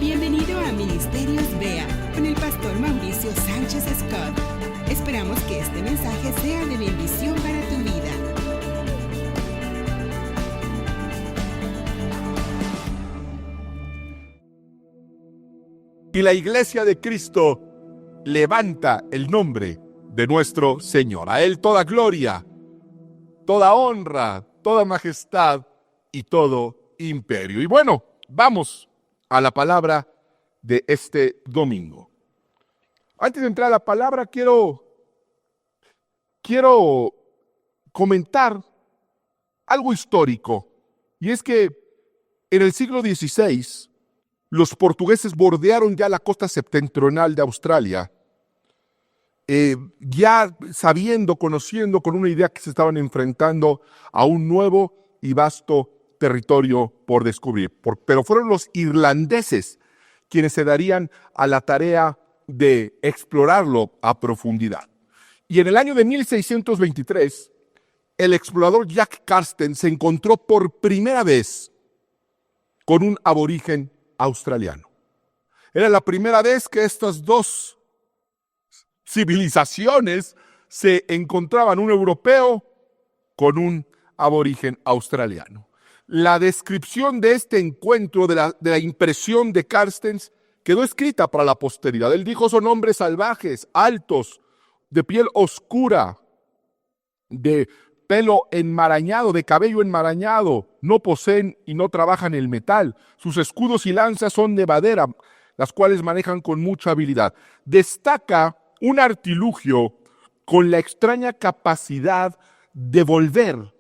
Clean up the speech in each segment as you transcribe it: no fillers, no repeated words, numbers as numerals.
Bienvenido a Ministerios BEA con el pastor Mauricio Sánchez Scott. Esperamos que este mensaje sea de bendición para tu vida. Y la Iglesia de Cristo levanta el nombre de nuestro Señor. A Él toda gloria, toda honra, toda majestad y todo imperio. Y bueno, vamos a la palabra de este domingo. Antes de entrar a la palabra, quiero comentar algo histórico. Y es que en el siglo XVI, los portugueses bordearon ya la costa septentrional de Australia, ya sabiendo, conociendo, con una idea que se estaban enfrentando a un nuevo y vasto territorio por descubrir. Pero fueron los irlandeses quienes se darían a la tarea de explorarlo a profundidad. Y en el año de 1623, el explorador Jack Carsten se encontró por primera vez con un aborigen australiano. Era la primera vez que estas dos civilizaciones se encontraban, un europeo con un aborigen australiano. La descripción de este encuentro, de la impresión de Carstens, quedó escrita para la posteridad. Él dijo: son hombres salvajes, altos, de piel oscura, de pelo enmarañado, de cabello enmarañado, no poseen y no trabajan el metal. Sus escudos y lanzas son de madera, las cuales manejan con mucha habilidad. Destaca un artilugio con la extraña capacidad de volver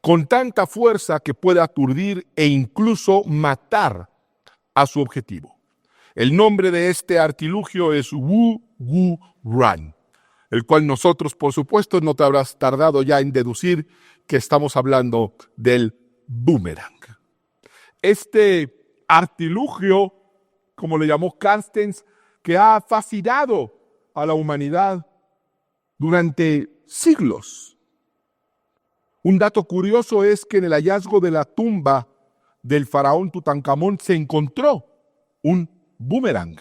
con tanta fuerza que puede aturdir e incluso matar a su objetivo. El nombre de este artilugio es Wooreen, el cual nosotros, por supuesto, no te habrás tardado ya en deducir que estamos hablando del boomerang. Este artilugio, como le llamó Carstens, que ha fascinado a la humanidad durante siglos. Un dato curioso es que en el hallazgo de la tumba del faraón Tutankamón se encontró un boomerang.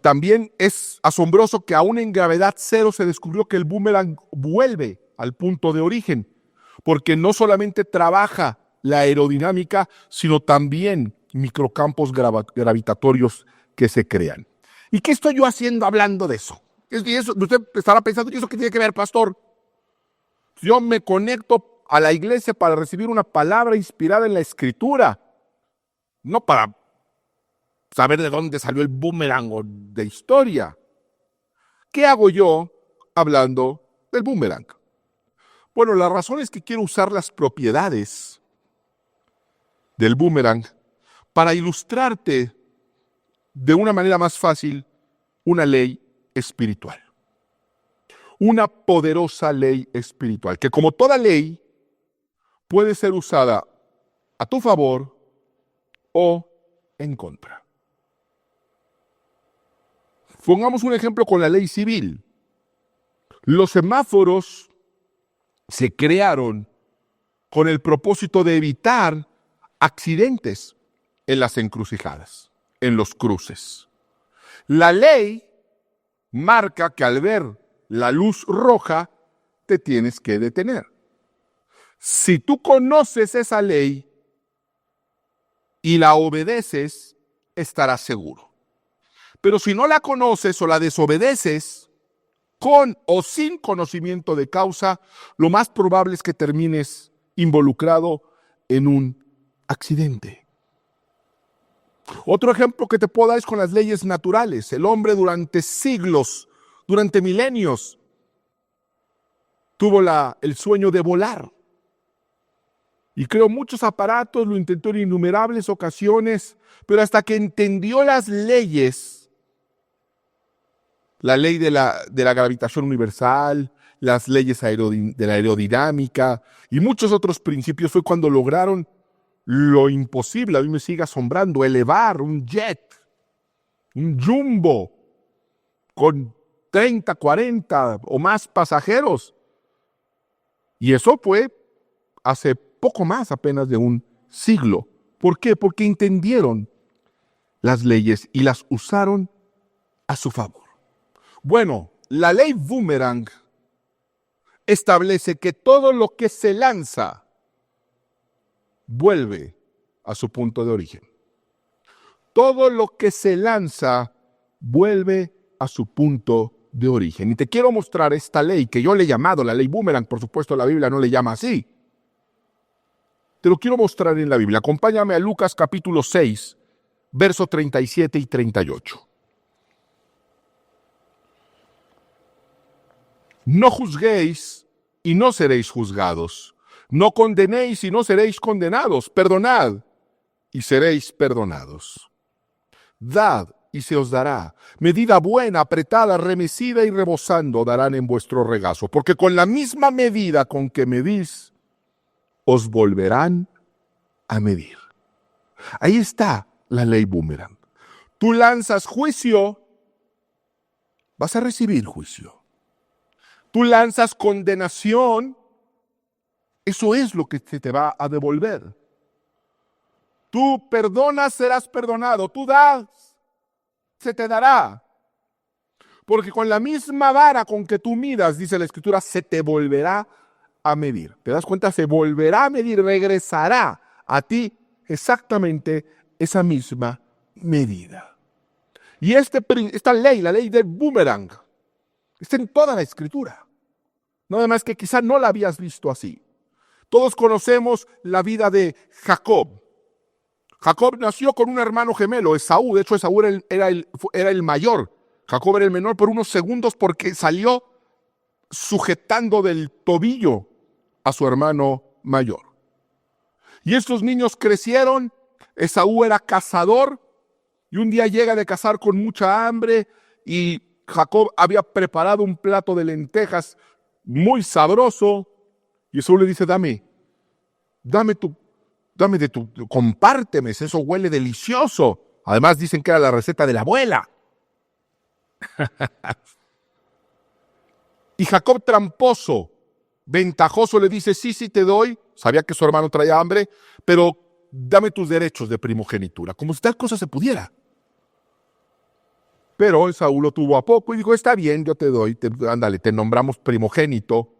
También es asombroso que aún en gravedad cero se descubrió que el boomerang vuelve al punto de origen, porque no solamente trabaja la aerodinámica, sino también microcampos gravitatorios que se crean. ¿Y qué estoy yo haciendo hablando de eso? Usted estará pensando: ¿y eso qué tiene que ver, pastor? Yo me conecto a la iglesia para recibir una palabra inspirada en la Escritura, no para saber de dónde salió el boomerang o de historia. ¿Qué hago yo hablando del boomerang? Bueno, la razón es que quiero usar las propiedades del boomerang para ilustrarte de una manera más fácil una ley espiritual. Una poderosa ley espiritual que, como toda ley, puede ser usada a tu favor o en contra. Pongamos un ejemplo con la ley civil. Los semáforos se crearon con el propósito de evitar accidentes en las encrucijadas, en los cruces. La ley marca que al ver la luz roja te tienes que detener. Si tú conoces esa ley y la obedeces, estarás seguro. Pero si no la conoces o la desobedeces, con o sin conocimiento de causa, lo más probable es que termines involucrado en un accidente. Otro ejemplo que te puedo dar es con las leyes naturales. El hombre durante siglos, durante milenios, tuvo el sueño de volar. Y creó muchos aparatos, lo intentó en innumerables ocasiones, pero hasta que entendió las leyes, la ley de la gravitación universal, las leyes de la aerodinámica y muchos otros principios, fue cuando lograron lo imposible. A mí me sigue asombrando: elevar un jet, un jumbo, con 30, 40 o más pasajeros. Y eso fue hace poco más apenas de un siglo ¿Por qué? Porque entendieron las leyes y las usaron a su favor. Bueno, la ley boomerang establece que todo lo que se lanza vuelve a su punto de origen. Todo lo que se lanza vuelve a su punto de origen. Y te quiero mostrar esta ley que yo le he llamado la ley boomerang. Por supuesto, la Biblia no le llama así. Te lo quiero mostrar en la Biblia. Acompáñame a Lucas capítulo 6, versos 37 y 38. No juzguéis y no seréis juzgados. No condenéis y no seréis condenados. Perdonad y seréis perdonados. Dad y se os dará. Medida buena, apretada, remecida y rebosando darán en vuestro regazo. Porque con la misma medida con que medís, os volverán a medir. Ahí está la ley boomerang. Tú lanzas juicio, vas a recibir juicio. Tú lanzas condenación, eso es lo que se te va a devolver. Tú perdonas, serás perdonado. Tú das, se te dará. Porque con la misma vara con que tú midas, dice la Escritura, se te volverá a medir. ¿Te das cuenta? Se volverá a medir, regresará a ti exactamente esa misma medida. Y esta ley, la ley del boomerang, está en toda la Escritura. Nada más que quizá no la habías visto así. Todos conocemos la vida de Jacob. Jacob nació con un hermano gemelo, Esaú. De hecho, Esaú era el mayor. Jacob era el menor por unos segundos porque salió sujetando del tobillo a su hermano mayor. Y estos niños crecieron. Esaú era cazador y un día llega de cazar con mucha hambre y Jacob había preparado un plato de lentejas muy sabroso y Esaú le dice, compárteme, eso huele delicioso. Además dicen que era la receta de la abuela. Y Jacob, tramposo, ventajoso, le dice, sí te doy. Sabía que su hermano traía hambre, pero dame tus derechos de primogenitura, como si tal cosa se pudiera. Pero Esaú lo tuvo a poco y dijo, está bien, yo te doy, ándale, te nombramos primogénito,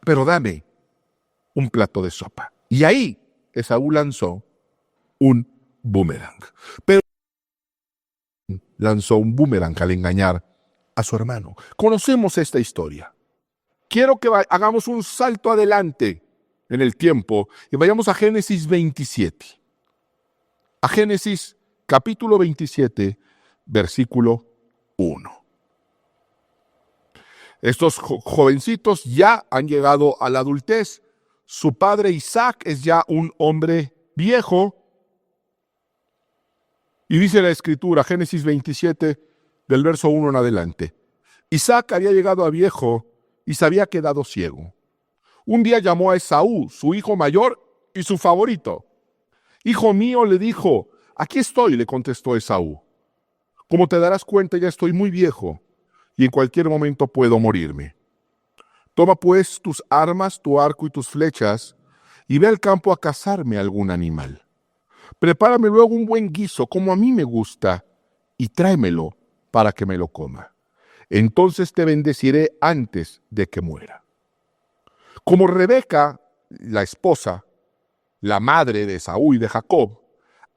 pero dame un plato de sopa. Y ahí Esaú lanzó un boomerang. Pero lanzó un boomerang al engañar a su hermano. Conocemos esta historia. Quiero que hagamos un salto adelante en el tiempo y vayamos a Génesis 27. A Génesis capítulo 27, versículo 1. Estos jovencitos ya han llegado a la adultez. Su padre Isaac es ya un hombre viejo. Y dice la Escritura, Génesis 27, del verso 1 en adelante. Isaac había llegado a viejo y se había quedado ciego. Un día llamó a Esaú, su hijo mayor y su favorito. Hijo mío, le dijo. Aquí estoy, le contestó Esaú. Como te darás cuenta, ya estoy muy viejo y en cualquier momento puedo morirme. Toma pues tus armas, tu arco y tus flechas y ve al campo a cazarme algún animal. Prepárame luego un buen guiso, como a mí me gusta, y tráemelo para que me lo coma. Entonces te bendeciré antes de que muera. Como Rebeca, la esposa, la madre de Esaú y de Jacob,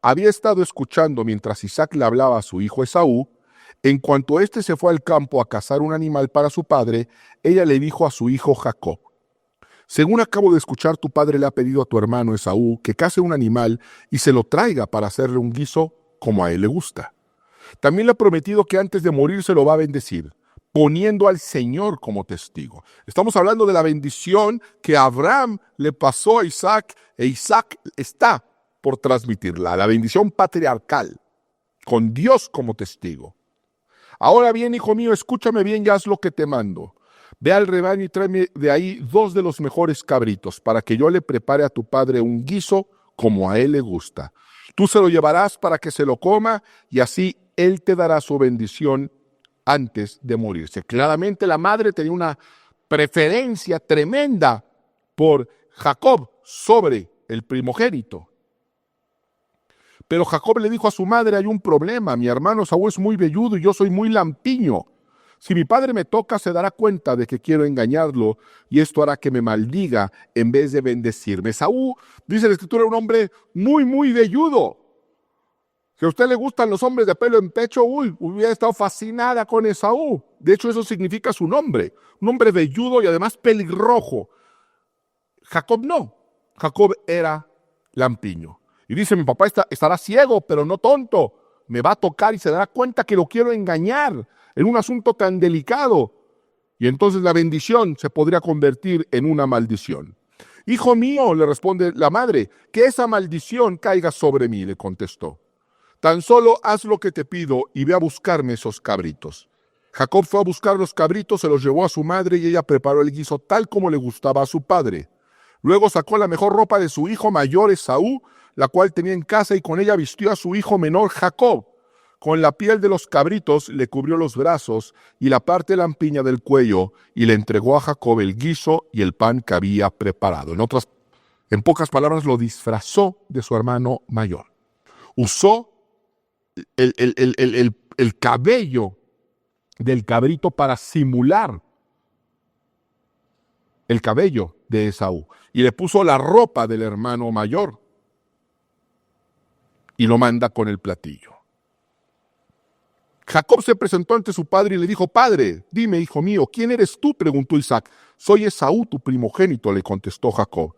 había estado escuchando mientras Isaac le hablaba a su hijo Esaú, en cuanto éste se fue al campo a cazar un animal para su padre, ella le dijo a su hijo Jacob, según acabo de escuchar, tu padre le ha pedido a tu hermano Esaú que case un animal y se lo traiga para hacerle un guiso como a él le gusta. También le ha prometido que antes de morir se lo va a bendecir, poniendo al Señor como testigo. Estamos hablando de la bendición que Abraham le pasó a Isaac, e Isaac está por transmitirla, la bendición patriarcal, con Dios como testigo. Ahora bien, hijo mío, escúchame bien y haz lo que te mando. Ve al rebaño y tráeme de ahí 2 de los mejores cabritos, para que yo le prepare a tu padre un guiso como a él le gusta. Tú se lo llevarás para que se lo coma, y así él te dará su bendición antes de morirse. Claramente la madre tenía una preferencia tremenda por Jacob sobre el primogénito. Pero Jacob le dijo a su madre, hay un problema, mi hermano Esaú es muy velludo y yo soy muy lampiño. Si mi padre me toca, se dará cuenta de que quiero engañarlo y esto hará que me maldiga en vez de bendecirme. Esaú, dice la Escritura, era un hombre muy, muy velludo. Si a usted le gustan los hombres de pelo en pecho, hubiera estado fascinada con Esaú. De hecho, eso significa su nombre. Un hombre velludo y además pelirrojo. Jacob no. Jacob era lampiño. Y dice, mi papá estará ciego, pero no tonto. Me va a tocar y se dará cuenta que lo quiero engañar en un asunto tan delicado. Y entonces la bendición se podría convertir en una maldición. Hijo mío, le responde la madre, que esa maldición caiga sobre mí, le contestó. Tan solo haz lo que te pido y ve a buscarme esos cabritos. Jacob fue a buscar los cabritos, se los llevó a su madre y ella preparó el guiso tal como le gustaba a su padre. Luego sacó la mejor ropa de su hijo mayor Esaú, la cual tenía en casa, y con ella vistió a su hijo menor Jacob. Con la piel de los cabritos le cubrió los brazos y la parte lampiña del cuello y le entregó a Jacob el guiso y el pan que había preparado. En pocas palabras, lo disfrazó de su hermano mayor. Usó el cabello del cabrito para simular el cabello de Esaú y le puso la ropa del hermano mayor y lo manda con el platillo. Jacob se presentó ante su padre y le dijo, padre, dime, hijo mío, ¿quién eres tú?, preguntó Isaac. Soy Esaú, tu primogénito, le contestó Jacob.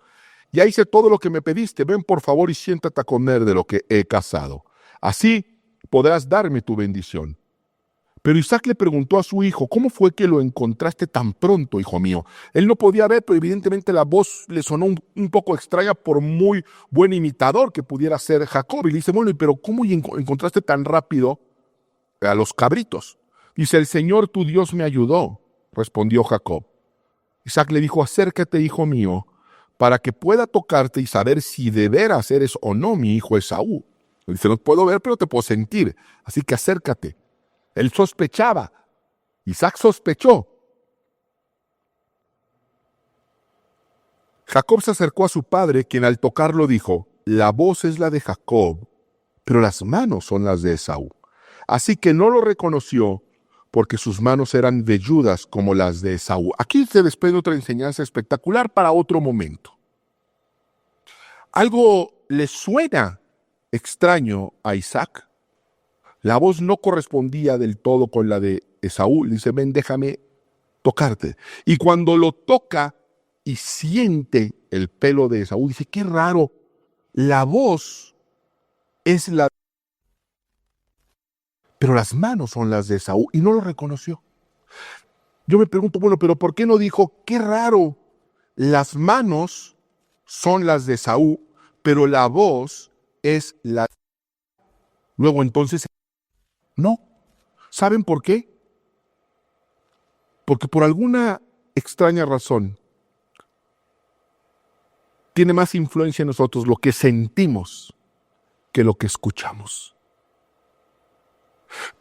Ya hice todo lo que me pediste, ven por favor y siéntate a comer de lo que he cazado. Así podrás darme tu bendición. Pero Isaac le preguntó a su hijo, ¿cómo fue que lo encontraste tan pronto, hijo mío? Él no podía ver, pero evidentemente la voz le sonó un poco extraña por muy buen imitador que pudiera ser Jacob. Y le dice, bueno, ¿pero cómo encontraste tan rápido a los cabritos? Dice, el Señor tu Dios me ayudó, respondió Jacob. Isaac le dijo, acércate, hijo mío, para que pueda tocarte y saber si de veras eres o no mi hijo Esaú. Dice, no puedo ver, pero te puedo sentir, así que acércate. Él sospechaba. Isaac sospechó. Jacob se acercó a su padre, quien al tocarlo dijo, la voz es la de Jacob, pero las manos son las de Esaú. Así que no lo reconoció, porque sus manos eran velludas como las de Esaú. Aquí se desprende otra enseñanza espectacular para otro momento. Algo le suena extraño a Isaac. La voz no correspondía del todo con la de Esaú. Le dice, ven, déjame tocarte. Y cuando lo toca y siente el pelo de Esaú, dice, qué raro, la voz es la... pero las manos son las de Esaú, y no lo reconoció. Yo me pregunto, bueno, pero ¿por qué no dijo, qué raro, las manos son las de Esaú, pero la voz es la... Luego entonces... No. ¿Saben por qué? Porque por alguna extraña razón tiene más influencia en nosotros lo que sentimos que lo que escuchamos.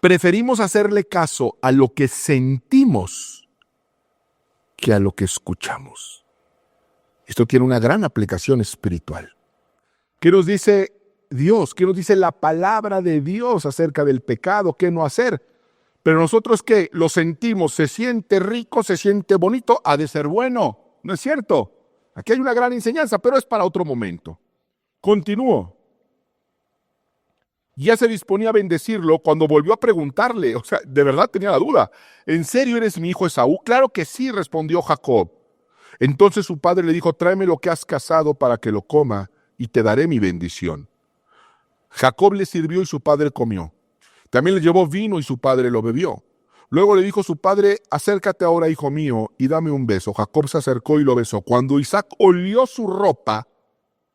Preferimos hacerle caso a lo que sentimos que a lo que escuchamos. Esto tiene una gran aplicación espiritual. ¿Qué nos dice Dios? ¿Qué nos dice la palabra de Dios acerca del pecado? ¿Qué no hacer? Pero nosotros, ¿qué? Lo sentimos, se siente rico, se siente bonito, ha de ser bueno. ¿No es cierto? Aquí hay una gran enseñanza, pero es para otro momento. Continúo. Ya se disponía a bendecirlo cuando volvió a preguntarle, o sea, de verdad tenía la duda. ¿En serio eres mi hijo Esaú? Claro que sí, respondió Jacob. Entonces su padre le dijo, tráeme lo que has cazado para que lo coma y te daré mi bendición. Jacob le sirvió y su padre comió. También le llevó vino y su padre lo bebió. Luego le dijo su padre, acércate ahora, hijo mío, y dame un beso. Jacob se acercó y lo besó. Cuando Isaac olió su ropa,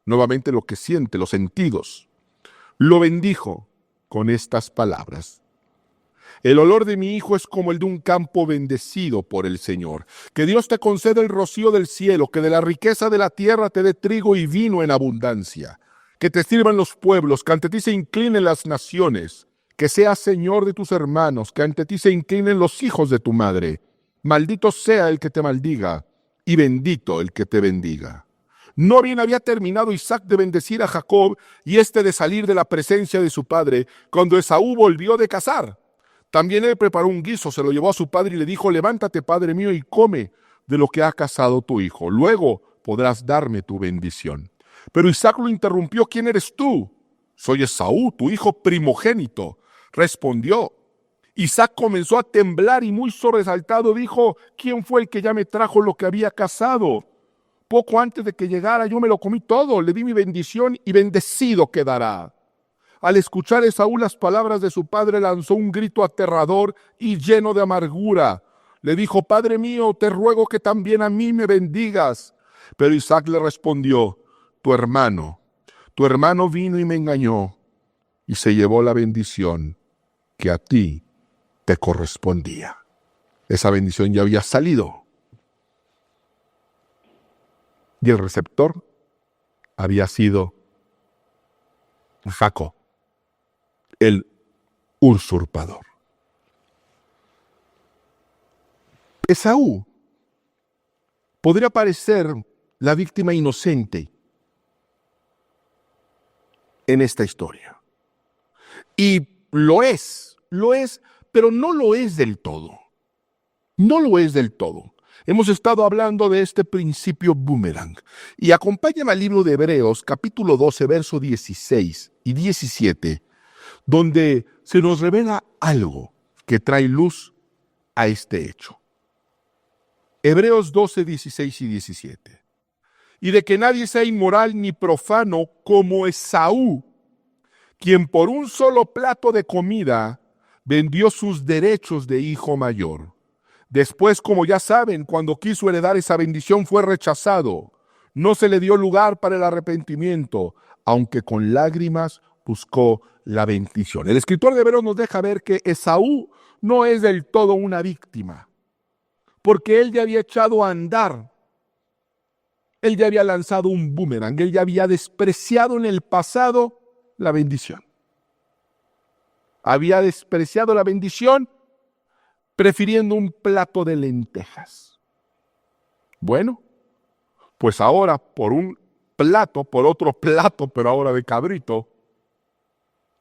nuevamente lo que siente, los sentidos, lo bendijo con estas palabras. El olor de mi hijo es como el de un campo bendecido por el Señor. Que Dios te conceda el rocío del cielo, que de la riqueza de la tierra te dé trigo y vino en abundancia. Que te sirvan los pueblos, que ante ti se inclinen las naciones. Que seas Señor de tus hermanos, que ante ti se inclinen los hijos de tu madre. Maldito sea el que te maldiga, y bendito el que te bendiga. No bien había terminado Isaac de bendecir a Jacob y éste de salir de la presencia de su padre, cuando Esaú volvió de cazar. También él preparó un guiso, se lo llevó a su padre y le dijo: levántate, padre mío, y come de lo que ha cazado tu hijo. Luego podrás darme tu bendición. Pero Isaac lo interrumpió: ¿quién eres tú? Soy Esaú, tu hijo primogénito. Respondió. Isaac comenzó a temblar y muy sobresaltado dijo: ¿quién fue el que ya me trajo lo que había cazado? Poco antes de que llegara yo me lo comí todo, le di mi bendición y bendecido quedará. Al escuchar Esaú las palabras de su padre, lanzó un grito aterrador y lleno de amargura. Le dijo: Padre mío, te ruego que también a mí me bendigas. Pero Isaac le respondió: tu hermano vino y me engañó y se llevó la bendición que a ti te correspondía. Esa bendición ya había salido. Y el receptor había sido Jacob, el usurpador. Esaú podría parecer la víctima inocente en esta historia. Y lo es, pero no lo es del todo. No lo es del todo. Hemos estado hablando de este principio boomerang. Y acompáñame al libro de Hebreos, capítulo 12, verso 16 y 17, donde se nos revela algo que trae luz a este hecho. Hebreos 12, 16 y 17. Y de que nadie sea inmoral ni profano como Esaú, quien por un solo plato de comida vendió sus derechos de hijo mayor. Después, como ya saben, cuando quiso heredar esa bendición fue rechazado. No se le dio lugar para el arrepentimiento, aunque con lágrimas buscó la bendición. El escritor de Hebreos nos deja ver que Esaú no es del todo una víctima, porque él ya había echado a andar. Él ya había lanzado un boomerang, él ya había despreciado en el pasado la bendición. Había despreciado la bendición prefiriendo un plato de lentejas. Bueno, pues ahora por otro plato, pero ahora de cabrito,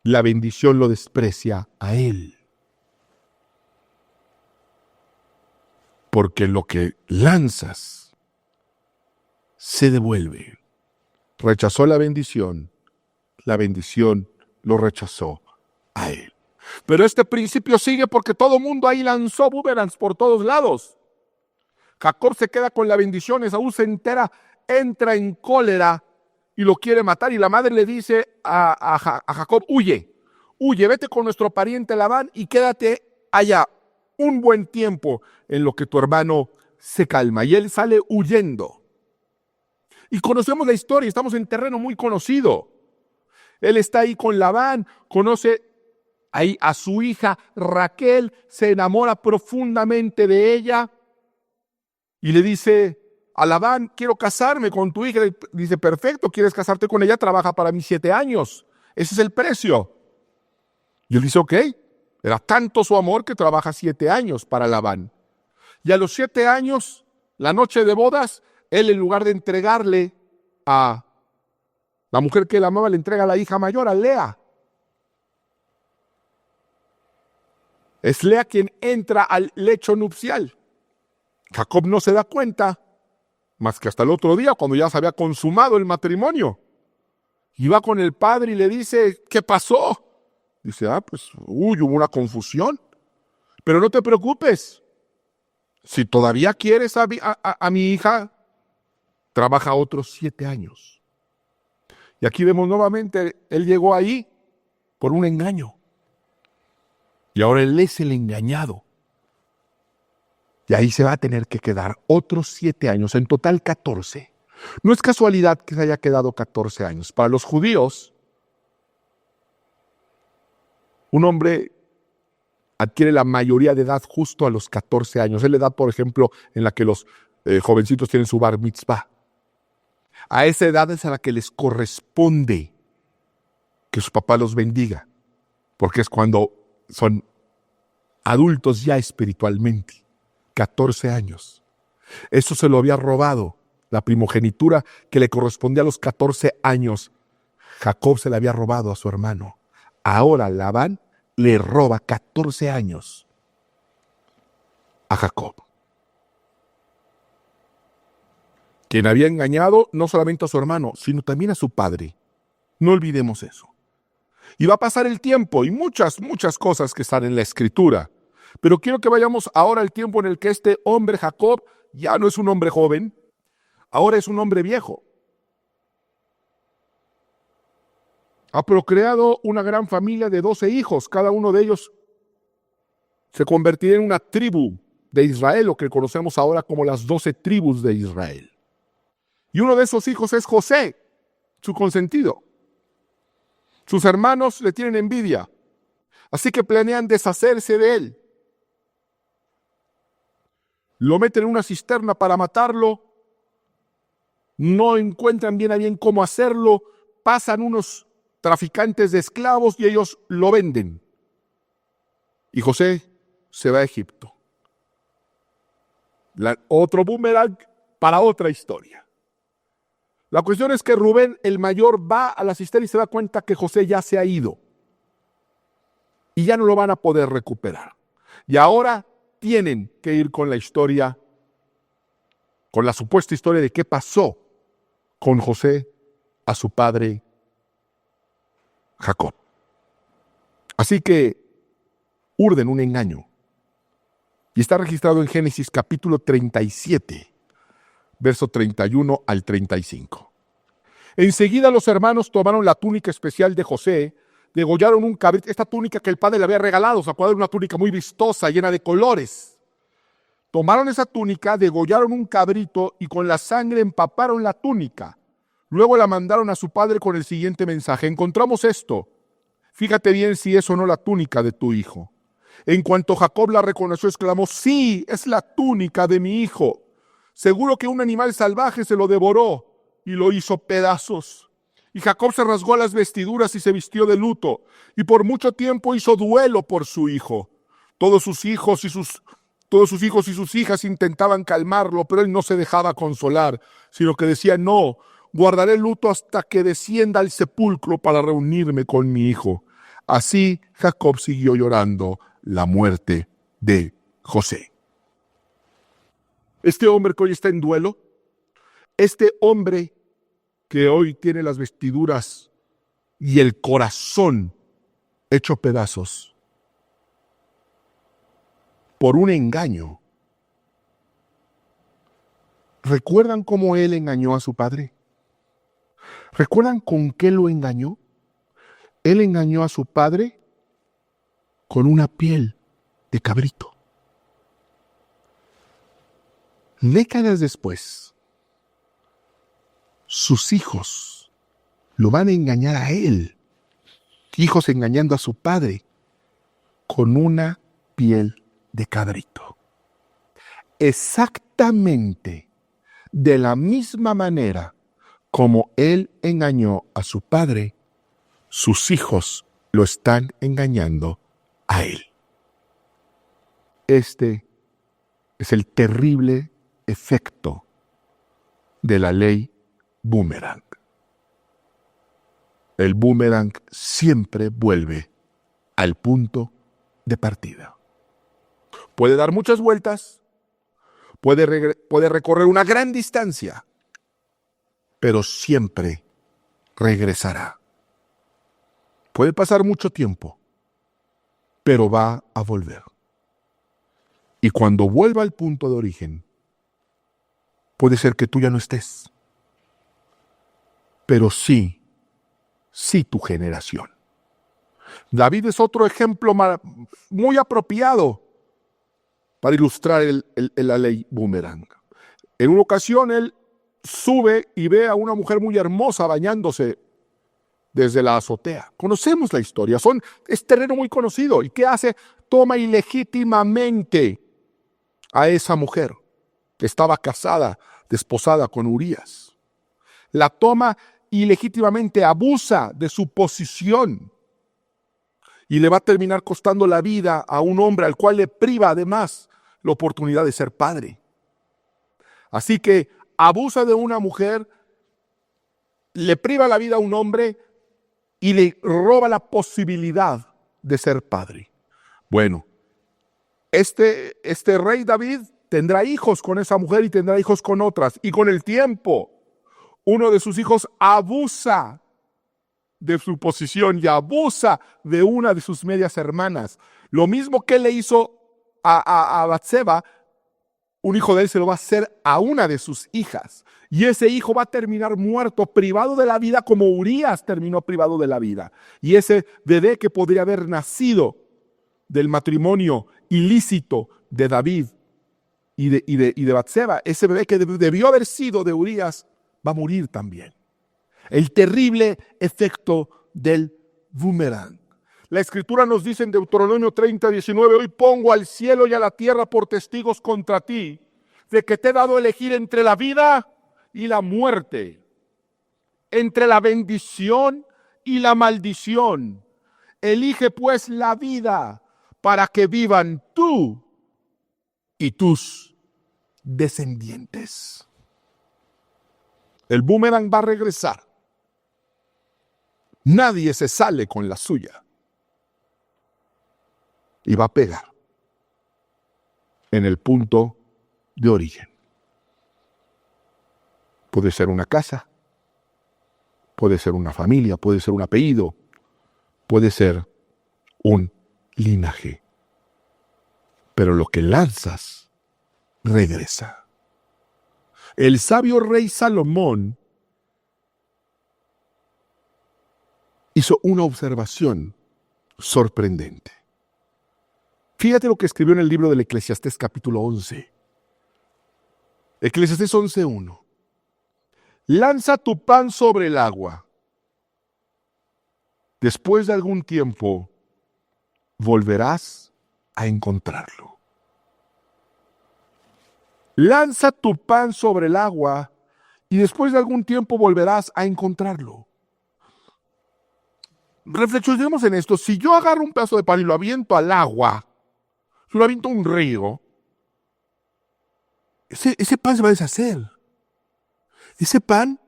la bendición lo desprecia a él. Porque lo que lanzas se devuelve. Rechazó la bendición lo rechazó a él. Pero este principio sigue porque todo el mundo ahí lanzó boomerangs por todos lados. Jacob se queda con la bendición, Esaú se entera, entra en cólera y lo quiere matar. Y la madre le dice a Jacob: huye, vete con nuestro pariente Labán y quédate allá un buen tiempo en lo que tu hermano se calma. Y él sale huyendo. Y conocemos la historia, estamos en terreno muy conocido. Él está ahí con Labán, conoce ahí a su hija Raquel, se enamora profundamente de ella y le dice a Labán: quiero casarme con tu hija. Dice: perfecto, ¿quieres casarte con ella? Trabaja para mí 7 años. Ese es el precio. Y él dice: ok. Era tanto su amor que trabaja 7 años para Labán. Y a los 7 años, la noche de bodas, él, en lugar de entregarle a la mujer que él amaba, le entrega a la hija mayor, a Lea. Es Lea quien entra al lecho nupcial. Jacob no se da cuenta, más que hasta el otro día, cuando ya se había consumado el matrimonio. Y va con el padre y le dice: ¿qué pasó? Dice: hubo una confusión. Pero no te preocupes. Si todavía quieres a mi hija, trabaja otros 7 años. Y aquí vemos nuevamente, él llegó ahí por un engaño. Y ahora él es el engañado. Y ahí se va a tener que quedar otros 7 años, en total 14. No es casualidad que se haya quedado 14 años. Para los judíos, un hombre adquiere la mayoría de edad justo a los 14 años. Es la edad, por ejemplo, en la que los jovencitos tienen su bar mitzvah. A esa edad es a la que les corresponde que su papá los bendiga, porque es cuando son adultos ya espiritualmente. 14 años. Eso se lo había robado la primogenitura que le correspondía a los 14 años, Jacob se la había robado a su hermano. Ahora Labán le roba 14 años a Jacob, quien había engañado no solamente a su hermano, sino también a su padre. No olvidemos eso. Y va a pasar el tiempo y muchas cosas que están en la Escritura. Pero quiero que vayamos ahora al tiempo en el que este hombre Jacob ya no es un hombre joven, ahora es un hombre viejo. Ha procreado una gran familia de 12 hijos, cada uno de ellos se convertirá en una tribu de Israel, lo que conocemos ahora como las 12 tribus de Israel. Y uno de esos hijos es José, su consentido. Sus hermanos le tienen envidia, así que planean deshacerse de él. Lo meten en una cisterna para matarlo, no encuentran bien a bien cómo hacerlo, pasan unos traficantes de esclavos y ellos lo venden. Y José se va a Egipto. Otro boomerang para otra historia. La cuestión es que Rubén, el mayor, va a la cisterna y se da cuenta que José ya se ha ido. Y ya no lo van a poder recuperar. Y ahora tienen que ir con la historia, con la supuesta historia de qué pasó con José a su padre Jacob. Así que urden un engaño. Y está registrado en Génesis capítulo 37, verso 31 al 35. Enseguida los hermanos tomaron la túnica especial de José, degollaron un cabrito, esta túnica que el padre le había regalado, ¿se acuerdan? Una túnica muy vistosa, llena de colores. Tomaron esa túnica, degollaron un cabrito y con la sangre empaparon la túnica. Luego la mandaron a su padre con el siguiente mensaje: encontramos esto, fíjate bien si es o no la túnica de tu hijo. En cuanto Jacob la reconoció, exclamó: sí, es la túnica de mi hijo. Seguro que un animal salvaje se lo devoró y lo hizo pedazos. Y Jacob se rasgó las vestiduras y se vistió de luto, y por mucho tiempo hizo duelo por su hijo. Todos sus hijos y sus hijas intentaban calmarlo, pero él no se dejaba consolar, sino que decía: no, guardaré luto hasta que descienda al sepulcro para reunirme con mi hijo. Así Jacob siguió llorando la muerte de José. Este hombre que hoy está en duelo, este hombre que hoy tiene las vestiduras y el corazón hecho pedazos por un engaño. ¿Recuerdan cómo él engañó a su padre? ¿Recuerdan con qué lo engañó? Él engañó a su padre con una piel de cabrito. Décadas después, sus hijos lo van a engañar a él. Hijos engañando a su padre con una piel de cabrito. Exactamente de la misma manera como él engañó a su padre, sus hijos lo están engañando a él. Este es el terrible efecto de la ley boomerang. El boomerang siempre vuelve al punto de partida. Puede dar muchas vueltas, puede recorrer una gran distancia, pero siempre regresará. Puede pasar mucho tiempo, pero va a volver. Y cuando vuelva al punto de origen, puede ser que tú ya no estés, pero sí tu generación. David es otro ejemplo muy apropiado para ilustrar la ley boomerang. En una ocasión él sube y ve a una mujer muy hermosa bañándose desde la azotea. Conocemos la historia, es terreno muy conocido. ¿Y qué hace? Toma ilegítimamente a esa mujer que estaba casada, desposada con Urías. La toma ilegítimamente, abusa de su posición y le va a terminar costando la vida a un hombre al cual le priva además la oportunidad de ser padre. Así que abusa de una mujer, le priva la vida a un hombre y le roba la posibilidad de ser padre. Bueno, este rey David tendrá hijos con esa mujer y tendrá hijos con otras. Y con el tiempo, uno de sus hijos abusa de su posición y abusa de una de sus medias hermanas. Lo mismo que le hizo a Batseba, un hijo de él se lo va a hacer a una de sus hijas. Y ese hijo va a terminar muerto, privado de la vida, como Urías terminó privado de la vida. Y ese bebé que podría haber nacido del matrimonio ilícito de David y de Batseba, ese bebé que debió haber sido de Urías, va a morir también. El terrible efecto del boomerang. La Escritura nos dice en Deuteronomio 30:19, hoy pongo al cielo y a la tierra por testigos contra ti, de que te he dado a elegir entre la vida y la muerte, entre la bendición y la maldición. Elige pues la vida para que vivan tú y tus descendientes. El boomerang va a regresar. Nadie se sale con la suya. Y va a pegar en el punto de origen. Puede ser una casa, puede ser una familia, puede ser un apellido, puede ser un linaje. Pero lo que lanzas regresa. El sabio rey Salomón hizo una observación sorprendente. Fíjate lo que escribió en el libro del Eclesiastés capítulo 11. Eclesiastés 11:1. Lanza tu pan sobre el agua. Después de algún tiempo, volverás a encontrarlo. Lanza tu pan sobre el agua y después de algún tiempo volverás a encontrarlo. Reflexionemos en esto. Si yo agarro un pedazo de pan y lo aviento al agua, si lo aviento a un río, ese pan se va a deshacer. Ese pan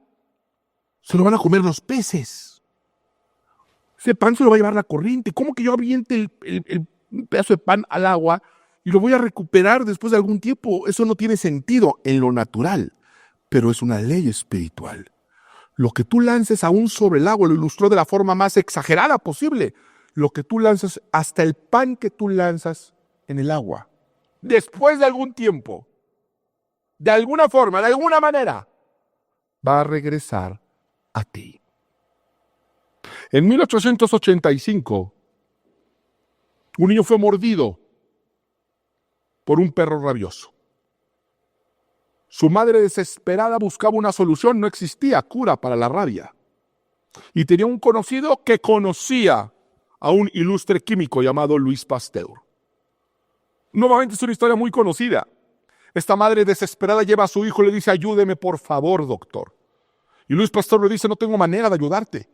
se lo van a comer los peces. Ese pan se lo va a llevar la corriente. ¿Cómo que yo aviente el pedazo de pan al agua y lo voy a recuperar después de algún tiempo? Eso no tiene sentido en lo natural, pero es una ley espiritual. Lo que tú lances aún sobre el agua, lo ilustró de la forma más exagerada posible. Lo que tú lanzas, hasta el pan que tú lanzas en el agua, después de algún tiempo, de alguna forma, de alguna manera, va a regresar a ti. En 1885, un niño fue mordido por un perro rabioso. Su madre desesperada buscaba una solución, no existía cura para la rabia. Y tenía un conocido que conocía a un ilustre químico llamado Louis Pasteur. Nuevamente es una historia muy conocida. Esta madre desesperada lleva a su hijo y le dice, ayúdeme por favor, doctor. Y Louis Pasteur le dice, no tengo manera de ayudarte.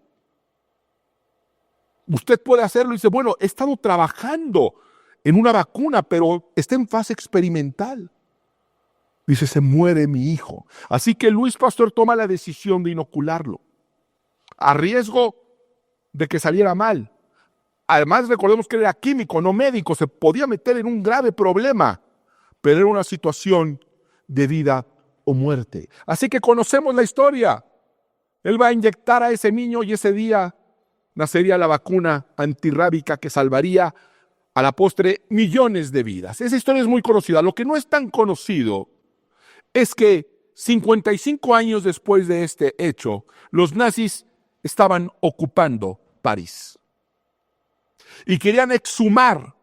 Usted puede hacerlo. Y dice, bueno, he estado trabajando en una vacuna, pero está en fase experimental. Dice, se muere mi hijo. Así que Louis Pasteur toma la decisión de inocularlo, a riesgo de que saliera mal. Además, recordemos que era químico, no médico, se podía meter en un grave problema, pero era una situación de vida o muerte. Así que conocemos la historia. Él va a inyectar a ese niño y ese día nacería la vacuna antirrábica que salvaría a la postre millones de vidas. Esa historia es muy conocida. Lo que no es tan conocido es que 55 años después de este hecho, los nazis estaban ocupando París y querían exhumar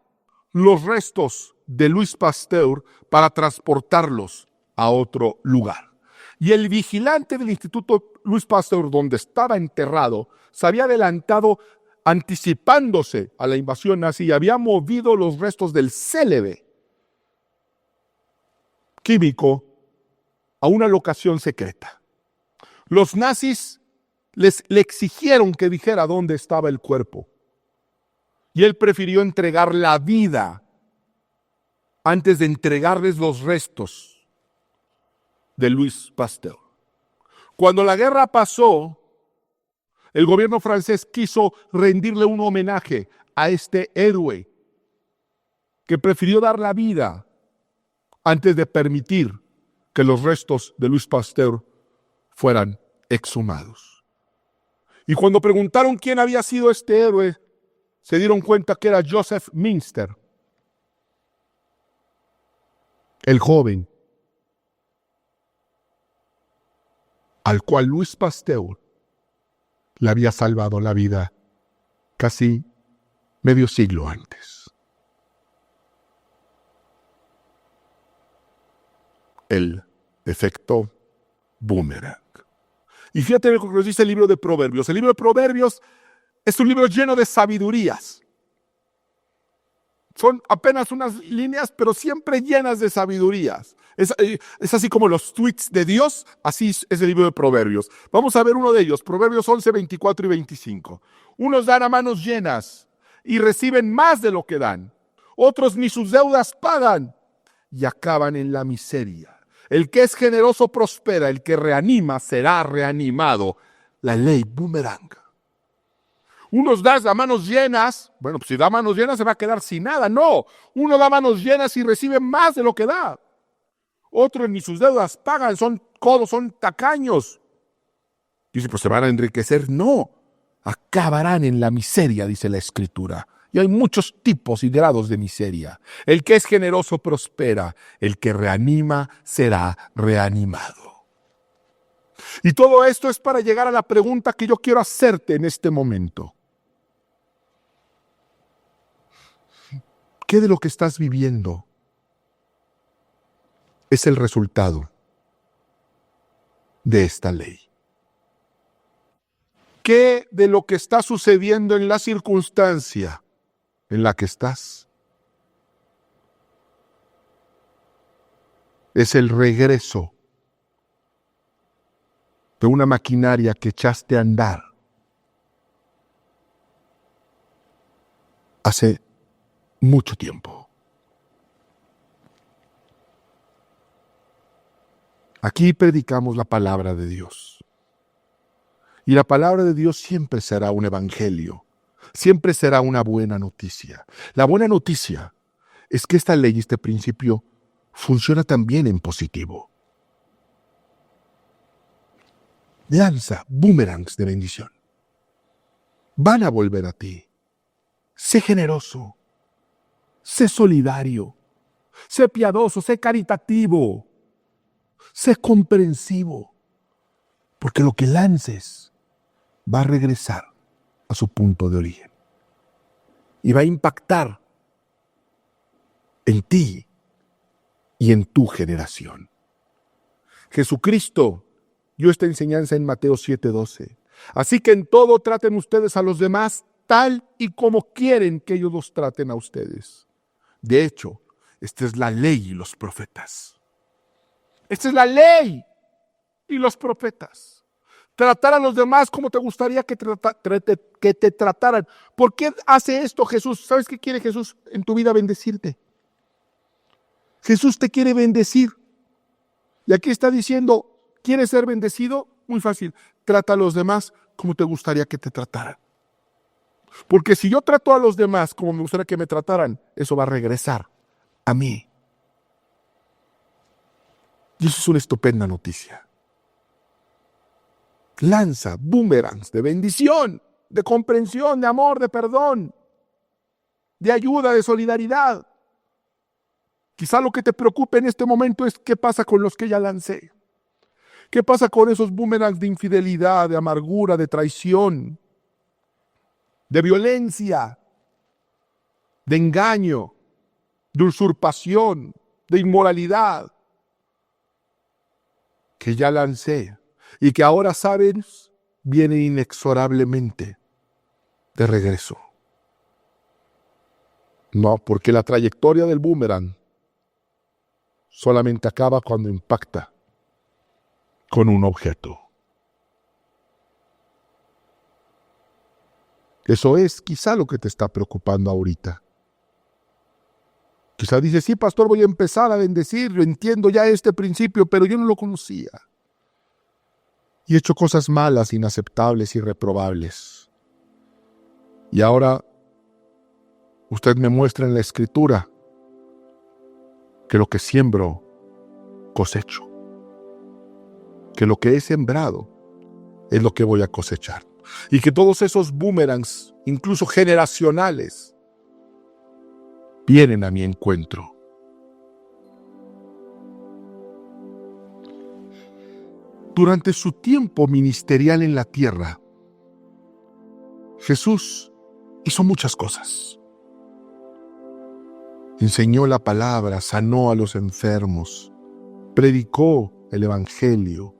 los restos de Louis Pasteur para transportarlos a otro lugar. Y el vigilante del Instituto Louis Pasteur, donde estaba enterrado, se había adelantado anticipándose a la invasión nazi y había movido los restos del célebre químico a una locación secreta. Los nazis le exigieron que dijera dónde estaba el cuerpo. Y él prefirió entregar la vida antes de entregarles los restos de Louis Pasteur. Cuando la guerra pasó, el gobierno francés quiso rendirle un homenaje a este héroe que prefirió dar la vida antes de permitir que los restos de Louis Pasteur fueran exhumados. Y cuando preguntaron quién había sido este héroe, se dieron cuenta que era Joseph Münster, el joven al cual Louis Pasteur le había salvado la vida casi medio siglo antes. El efecto boomerang. Y fíjate lo que nos dice el libro de Proverbios. El libro de Proverbios es un libro lleno de sabidurías. Son apenas unas líneas, pero siempre llenas de sabidurías. Es así como los tweets de Dios, así es el libro de Proverbios. Vamos a ver uno de ellos, Proverbios 11, 24 y 25. Unos dan a manos llenas y reciben más de lo que dan. Otros ni sus deudas pagan y acaban en la miseria. El que es generoso prospera, el que reanima será reanimado. La ley boomerang. Unos das a manos llenas, bueno, pues si da manos llenas se va a quedar sin nada. No, uno da manos llenas y recibe más de lo que da. Otros ni sus deudas pagan, son codos, son tacaños. Dice, pues se van a enriquecer. No, acabarán en la miseria, dice la Escritura. Y hay muchos tipos y grados de miseria. El que es generoso prospera, el que reanima será reanimado. Y todo esto es para llegar a la pregunta que yo quiero hacerte en este momento. ¿Qué de lo que estás viviendo es el resultado de esta ley? ¿Qué de lo que está sucediendo en la circunstancia en la que estás es el regreso de una maquinaria que echaste a andar hace mucho tiempo? Aquí predicamos la palabra de Dios. Y la palabra de Dios siempre será un evangelio. Siempre será una buena noticia. La buena noticia es que esta ley, este principio, funciona también en positivo. Lanza boomerangs de bendición. Van a volver a ti. Sé generoso. Sé solidario. Sé piadoso. Sé caritativo. Sé comprensivo. Porque lo que lances va a regresar a su punto de origen. Y va a impactar en ti y en tu generación. Jesucristo dio esta enseñanza en Mateo 7:12. Así que en todo traten ustedes a los demás tal y como quieren que ellos los traten a ustedes. De hecho, esta es la ley y los profetas. Esta es la ley y los profetas. Tratar a los demás como te gustaría que te trataran. ¿Por qué hace esto Jesús? ¿Sabes qué quiere Jesús en tu vida? Bendecirte. Jesús te quiere bendecir. Y aquí está diciendo, ¿quieres ser bendecido? Muy fácil. Trata a los demás como te gustaría que te trataran. Porque si yo trato a los demás como me gustaría que me trataran, eso va a regresar a mí. Y eso es una estupenda noticia. Lanza boomerangs de bendición, de comprensión, de amor, de perdón, de ayuda, de solidaridad. Quizá lo que te preocupe en este momento es qué pasa con los que ya lancé. ¿Qué pasa con esos boomerangs de infidelidad, de amargura, de traición, de violencia, de engaño, de usurpación, de inmoralidad, que ya lancé y que ahora, sabes, vienen inexorablemente de regreso? No, porque la trayectoria del boomerang solamente acaba cuando impacta con un objeto. Eso es quizá lo que te está preocupando ahorita. Quizá dice, sí, pastor, voy a empezar a bendecir, yo entiendo ya este principio, pero yo no lo conocía. Y he hecho cosas malas, inaceptables, irreprobables. Y ahora usted me muestra en la Escritura que lo que siembro, cosecho. Que lo que he sembrado es lo que voy a cosechar. Y que todos esos boomerangs, incluso generacionales, vienen a mi encuentro. Durante su tiempo ministerial en la tierra, Jesús hizo muchas cosas. Enseñó la palabra, sanó a los enfermos, predicó el evangelio.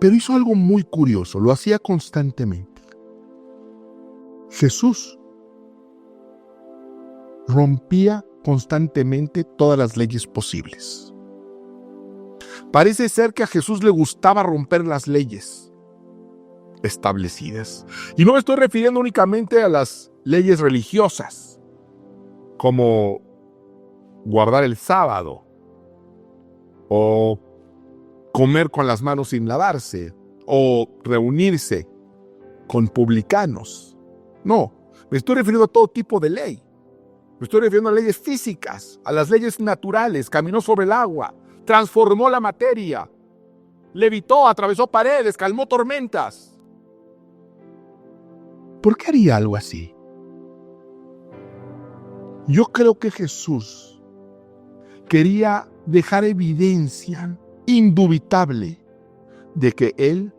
Pero hizo algo muy curioso, lo hacía constantemente. Jesús rompía constantemente todas las leyes posibles. Parece ser que a Jesús le gustaba romper las leyes establecidas. Y no me estoy refiriendo únicamente a las leyes religiosas, como guardar el sábado o comer con las manos sin lavarse o reunirse con publicanos. No, me estoy refiriendo a todo tipo de ley. Me estoy refiriendo a leyes físicas, a las leyes naturales. Caminó sobre el agua, transformó la materia, levitó, atravesó paredes, calmó tormentas. ¿Por qué haría algo así? Yo creo que Jesús quería dejar evidencia indubitable de que Él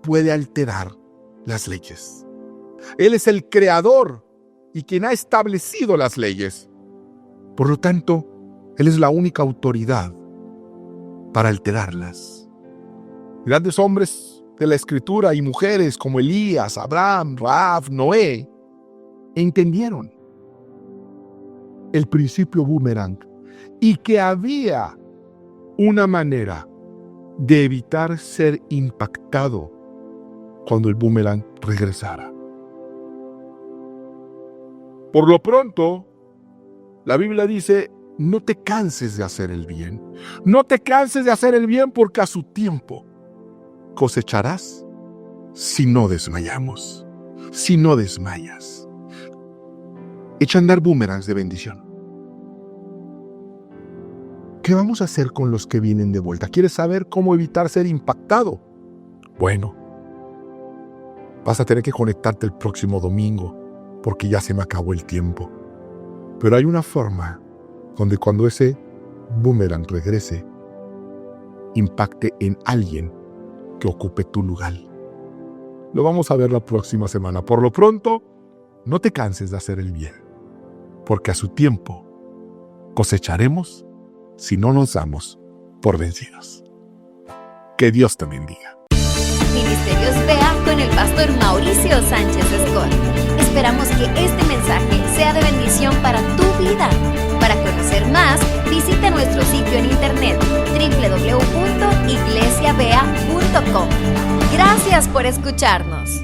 puede alterar las leyes. Él es el creador y quien ha establecido las leyes. Por lo tanto, Él es la única autoridad para alterarlas. Grandes hombres de la Escritura y mujeres como Elías, Abraham, Rahab, Noé, entendieron el principio boomerang y que había una manera de evitar ser impactado cuando el boomerang regresara. Por lo pronto, la Biblia dice, no te canses de hacer el bien. No te canses de hacer el bien porque a su tiempo cosecharás si no desmayamos, si no desmayas. Echa a andar boomerangs de bendición. ¿Qué vamos a hacer con los que vienen de vuelta? ¿Quieres saber cómo evitar ser impactado? Bueno, vas a tener que conectarte el próximo domingo porque ya se me acabó el tiempo. Pero hay una forma donde cuando ese boomerang regrese, impacte en alguien que ocupe tu lugar. Lo vamos a ver la próxima semana. Por lo pronto, no te canses de hacer el bien, porque a su tiempo cosecharemos si no nos damos por vencidos. Que Dios te bendiga. Ministerios Vea con el pastor Mauricio Sánchez Escort. Esperamos que este mensaje sea de bendición para tu vida. Para conocer más, visita nuestro sitio en internet www.iglesiavea.com. Gracias por escucharnos.